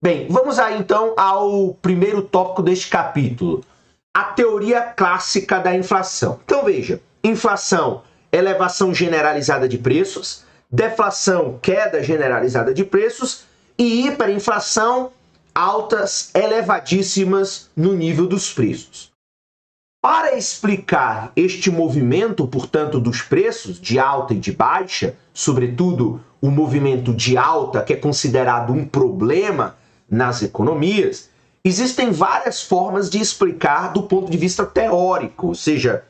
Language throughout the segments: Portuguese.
Bem, vamos aí então ao primeiro tópico deste capítulo, a teoria clássica da inflação. Então veja, inflação, elevação generalizada de preços, deflação, queda generalizada de preços e hiperinflação, altas elevadíssimas no nível dos preços. Para explicar este movimento, portanto, dos preços, de alta e de baixa, sobretudo o movimento de alta, que é considerado um problema nas economias, existem várias formas de explicar do ponto de vista teórico, ou seja,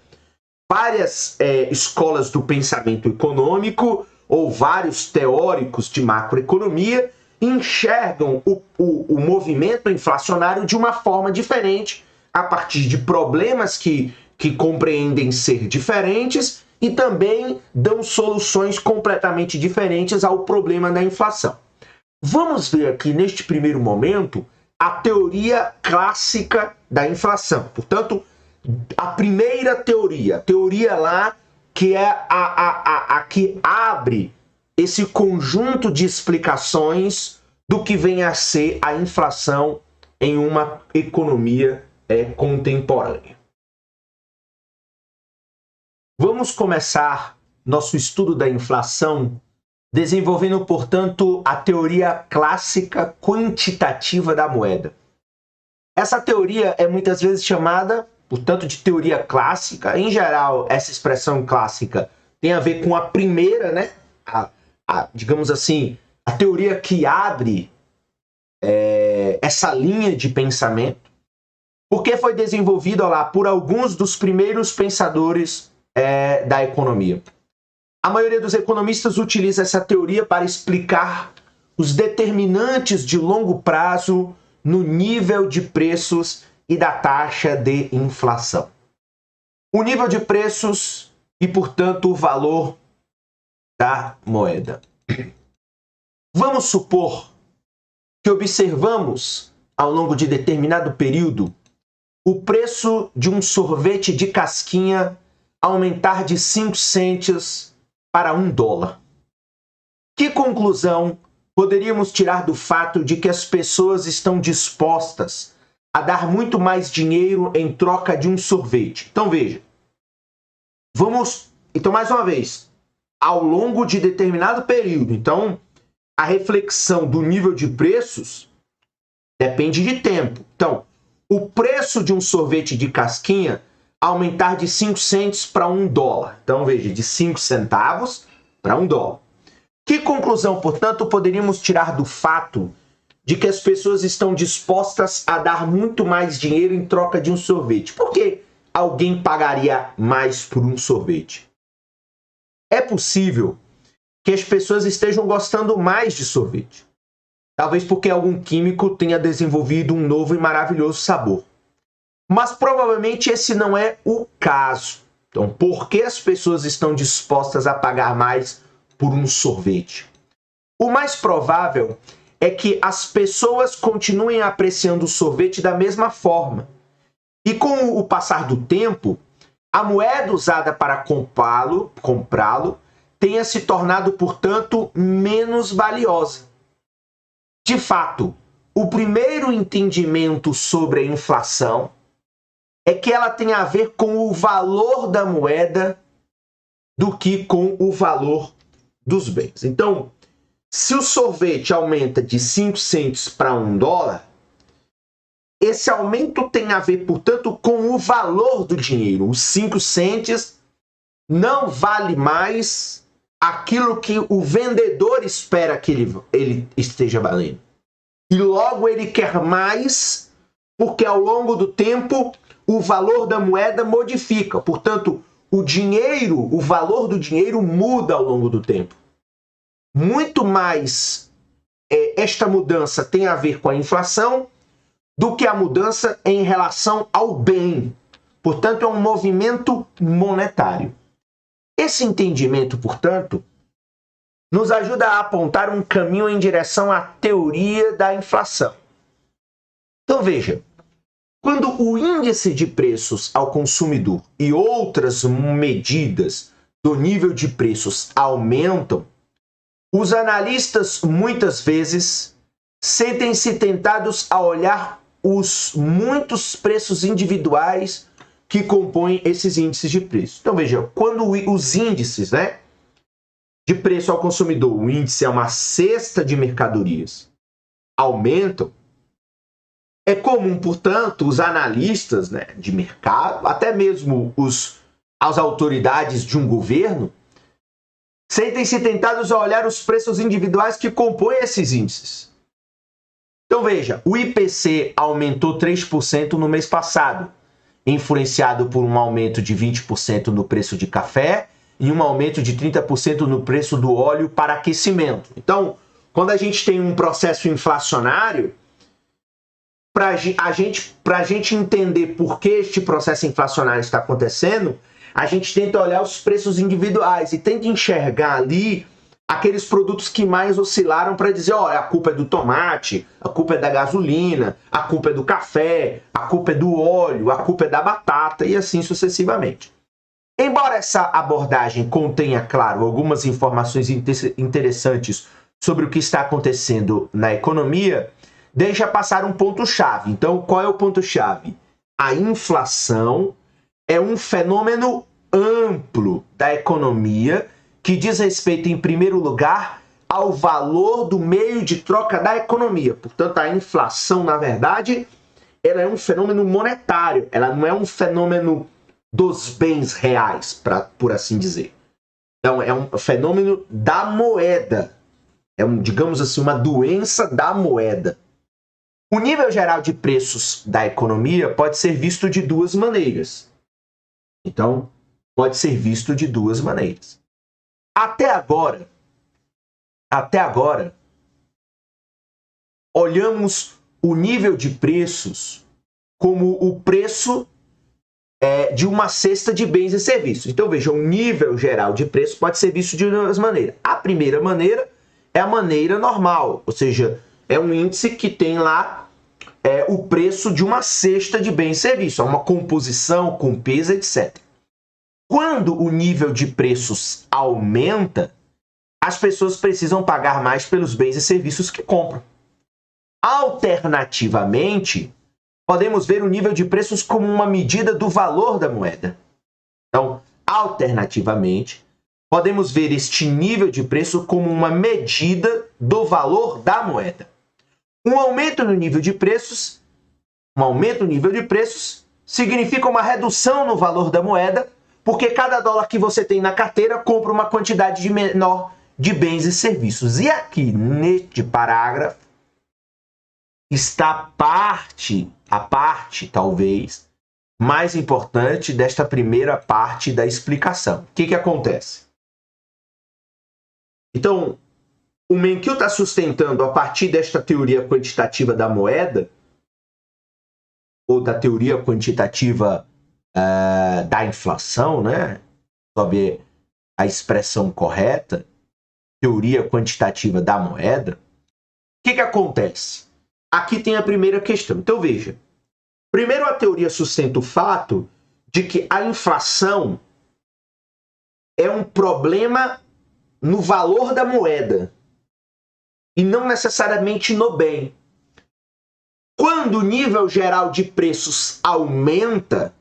várias escolas do pensamento econômico ou vários teóricos de macroeconomia enxergam o movimento inflacionário de uma forma diferente, a partir de problemas que compreendem ser diferentes e também dão soluções completamente diferentes ao problema da inflação. Vamos ver aqui, neste primeiro momento, a teoria clássica da inflação. Portanto, a primeira teoria, a teoria lá que é a que abre esse conjunto de explicações do que vem a ser a inflação em uma economia contemporânea. Vamos começar nosso estudo da inflação desenvolvendo, portanto, a teoria clássica quantitativa da moeda. Essa teoria é muitas vezes chamada, portanto, de teoria clássica. Em geral, essa expressão clássica tem a ver com a primeira, né? Digamos assim, a teoria que abre essa linha de pensamento, porque foi desenvolvida lá por alguns dos primeiros pensadores da economia. A maioria dos economistas utiliza essa teoria para explicar os determinantes de longo prazo no nível de preços e da taxa de inflação. O nível de preços e, portanto, o valor da moeda. Vamos supor que observamos, ao longo de determinado período, o preço de um sorvete de casquinha aumentar de 5 centes para $1. Que conclusão poderíamos tirar do fato de que as pessoas estão dispostas a dar muito mais dinheiro em troca de um sorvete? Então veja, então mais uma vez, ao longo de determinado período, então a reflexão do nível de preços depende de tempo. Então, o preço de um sorvete de casquinha aumentar de 5 centes para $1. Então, veja, de 5 centavos para $1. Que conclusão, portanto, poderíamos tirar do fato de que as pessoas estão dispostas a dar muito mais dinheiro em troca de um sorvete? Por que alguém pagaria mais por um sorvete? É possível que as pessoas estejam gostando mais de sorvete. Talvez porque algum químico tenha desenvolvido um novo e maravilhoso sabor. Mas provavelmente esse não é o caso. Então, por que as pessoas estão dispostas a pagar mais por um sorvete? O mais provável é que as pessoas continuem apreciando o sorvete da mesma forma. E com o passar do tempo, a moeda usada para comprá-lo tenha se tornado, portanto, menos valiosa. De fato, o primeiro entendimento sobre a inflação é que ela tem a ver com o valor da moeda do que com o valor dos bens. Então, se o sorvete aumenta de 5 centes para $1, esse aumento tem a ver, portanto, com o valor do dinheiro. Os 5 centes não vale mais aquilo que o vendedor espera que ele esteja valendo. E logo ele quer mais, porque ao longo do tempo o valor da moeda modifica. Portanto, o valor do dinheiro muda ao longo do tempo. Muito mais esta mudança tem a ver com a inflação do que a mudança em relação ao bem. Portanto, é um movimento monetário. Esse entendimento, portanto, nos ajuda a apontar um caminho em direção à teoria da inflação. Então veja, quando o índice de preços ao consumidor e outras medidas do nível de preços aumentam, os analistas muitas vezes sentem-se tentados a olhar os muitos preços individuais que compõem esses índices de preço. Então veja, quando os índices, né, de preço ao consumidor, o índice é uma cesta de mercadorias, aumentam, é comum, portanto, os analistas, né, de mercado, até mesmo as autoridades de um governo, sentem-se tentados a olhar os preços individuais que compõem esses índices. Então veja, o IPC aumentou 3% no mês passado, influenciado por um aumento de 20% no preço de café e um aumento de 30% no preço do óleo para aquecimento. Então, quando a gente tem um processo inflacionário, para a gente entender por que este processo inflacionário está acontecendo, a gente tenta olhar os preços individuais e tenta enxergar ali aqueles produtos que mais oscilaram para dizer, olha, a culpa é do tomate, a culpa é da gasolina, a culpa é do café, a culpa é do óleo, a culpa é da batata e assim sucessivamente. Embora essa abordagem contenha, claro, algumas informações interessantes sobre o que está acontecendo na economia, deixa passar um ponto-chave. Então, qual é o ponto-chave? A inflação é um fenômeno amplo da economia que diz respeito, em primeiro lugar, ao valor do meio de troca da economia. Portanto, a inflação, na verdade, ela é um fenômeno monetário, ela não é um fenômeno dos bens reais, por assim dizer. Então, é um fenômeno da moeda. É, digamos assim, uma doença da moeda. O nível geral de preços da economia pode ser visto de duas maneiras. Então, pode ser visto de duas maneiras. Até agora, olhamos o nível de preços como o preço de uma cesta de bens e serviços. Então, veja, o nível geral de preço pode ser visto de duas maneiras. A primeira maneira é a maneira normal, ou seja, é um índice que tem lá o preço de uma cesta de bens e serviços, uma composição com peso, etc. Quando o nível de preços aumenta, as pessoas precisam pagar mais pelos bens e serviços que compram. Alternativamente, podemos ver o nível de preços como uma medida do valor da moeda. Então, alternativamente, podemos ver este nível de preço como uma medida do valor da moeda. Um aumento no nível de preços significa uma redução no valor da moeda, porque cada dólar que você tem na carteira compra uma quantidade menor de bens e serviços. E aqui, neste parágrafo, está a parte, talvez, mais importante desta primeira parte da explicação. O que acontece? Então, o Menkil está sustentando, a partir desta teoria quantitativa da moeda, ou da teoria quantitativa da inflação, né? Sobre a expressão correta, teoria quantitativa da moeda. O que acontece? Aqui tem a primeira questão. Então, veja. Primeiro, a teoria sustenta o fato de que a inflação é um problema no valor da moeda e não necessariamente no bem. Quando o nível geral de preços aumenta,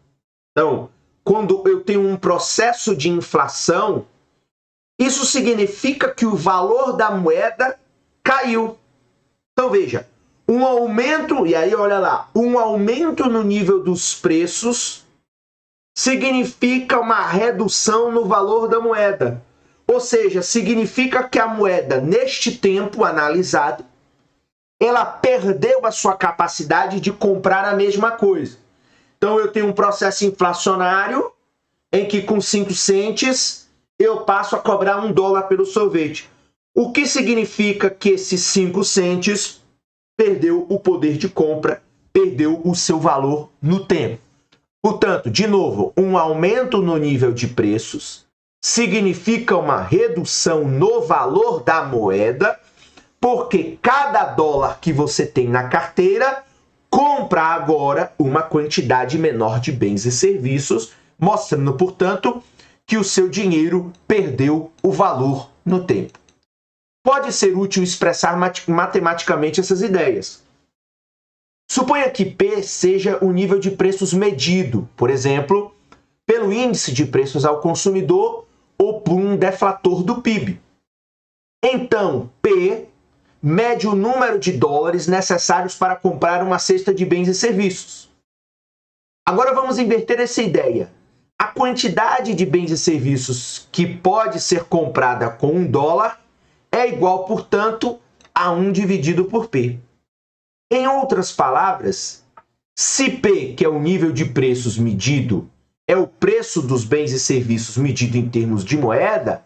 então, quando eu tenho um processo de inflação, isso significa que o valor da moeda caiu. Então, veja, um aumento, e aí olha lá, um aumento no nível dos preços significa uma redução no valor da moeda. Ou seja, significa que a moeda, neste tempo analisado, ela perdeu a sua capacidade de comprar a mesma coisa. Então eu tenho um processo inflacionário em que com 5 centes eu passo a cobrar $1 pelo sorvete. O que significa que esses 5 centes perdeu o poder de compra, perdeu o seu valor no tempo. Portanto, de novo, um aumento no nível de preços significa uma redução no valor da moeda, porque cada dólar que você tem na carteira compra agora uma quantidade menor de bens e serviços, mostrando, portanto, que o seu dinheiro perdeu o valor no tempo. pode ser útil expressar matematicamente essas ideias. Suponha que P seja o nível de preços medido, por exemplo, pelo índice de preços ao consumidor ou por um deflator do PIB. Então, P mede o número de dólares necessários para comprar uma cesta de bens e serviços. Agora vamos inverter essa ideia. A quantidade de bens e serviços que pode ser comprada com $1 é igual, portanto, a 1 dividido por P. Em outras palavras, se P, que é o nível de preços medido, é o preço dos bens e serviços medido em termos de moeda,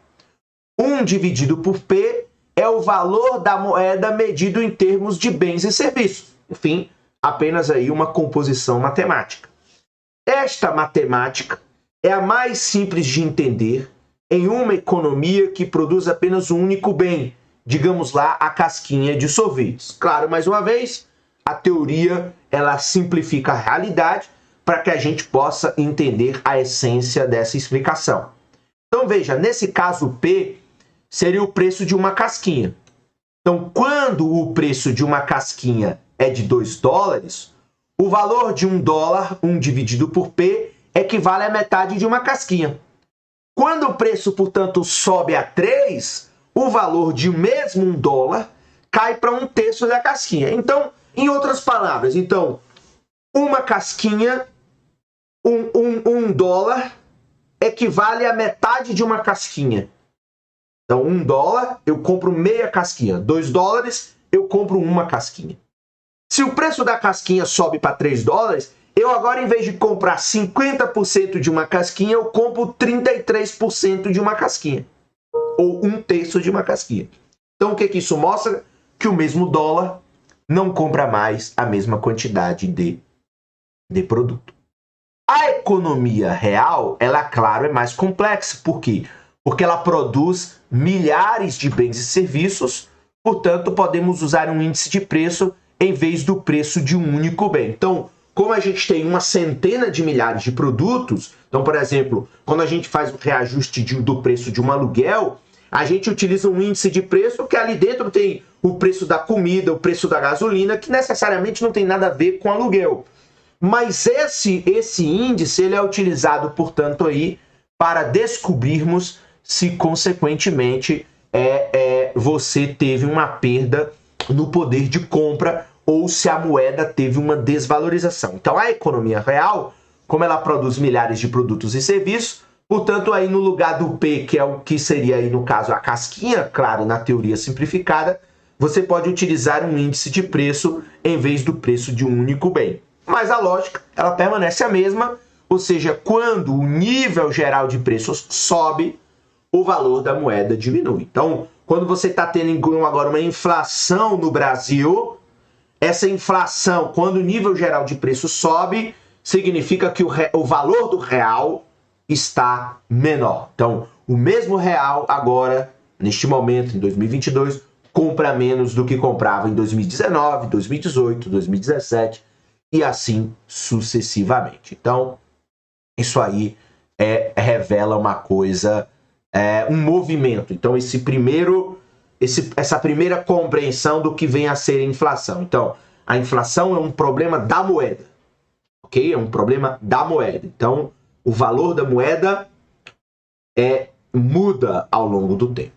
1 dividido por P é o valor da moeda medido em termos de bens e serviços. Enfim, apenas aí uma composição matemática. Esta matemática é a mais simples de entender em uma economia que produz apenas um único bem, digamos lá, a casquinha de sorvetes. Claro, mais uma vez, a teoria ela simplifica a realidade para que a gente possa entender a essência dessa explicação. Então veja, nesse caso P seria o preço de uma casquinha. Então, quando o preço de uma casquinha é de $2, o valor de $1, 1 dividido por P, equivale à metade de uma casquinha. Quando o preço, portanto, sobe a 3, o valor de mesmo $1 cai para 1/3 da casquinha. Então, em outras palavras, uma casquinha, $1 equivale à metade de uma casquinha. Então, $1 eu compro meia casquinha, $2 eu compro uma casquinha. Se o preço da casquinha sobe para $3, eu agora, em vez de comprar 50% de uma casquinha, eu compro 33% de uma casquinha. Ou 1/3 de uma casquinha. Então, o que isso mostra? Que o mesmo dólar não compra mais a mesma quantidade de produto. A economia real, ela, claro, é mais complexa. Por quê? Porque ela produz milhares de bens e serviços, portanto, podemos usar um índice de preço em vez do preço de um único bem. Então, como a gente tem uma centena de milhares de produtos, então, por exemplo, quando a gente faz o reajuste do preço de um aluguel, a gente utiliza um índice de preço que ali dentro tem o preço da comida, o preço da gasolina, que necessariamente não tem nada a ver com aluguel. Mas esse índice ele é utilizado, portanto, aí para descobrirmos se, consequentemente, você teve uma perda no poder de compra ou se a moeda teve uma desvalorização. Então, a economia real, como ela produz milhares de produtos e serviços, portanto, aí no lugar do P, que é o que seria aí, no caso, a casquinha, claro, na teoria simplificada, você pode utilizar um índice de preço em vez do preço de um único bem. Mas a lógica, ela permanece a mesma, ou seja, quando o nível geral de preços sobe, o valor da moeda diminui. Então, quando você está tendo agora uma inflação no Brasil, essa inflação, quando o nível geral de preços sobe, significa que o valor do real está menor. Então, o mesmo real agora, neste momento, em 2022, compra menos do que comprava em 2019, 2018, 2017 e assim sucessivamente. Então, isso aí revela uma coisa, um movimento. Então, essa primeira compreensão do que vem a ser a inflação. Então, a inflação é um problema da moeda, ok? É um problema da moeda. Então, o valor da moeda muda ao longo do tempo.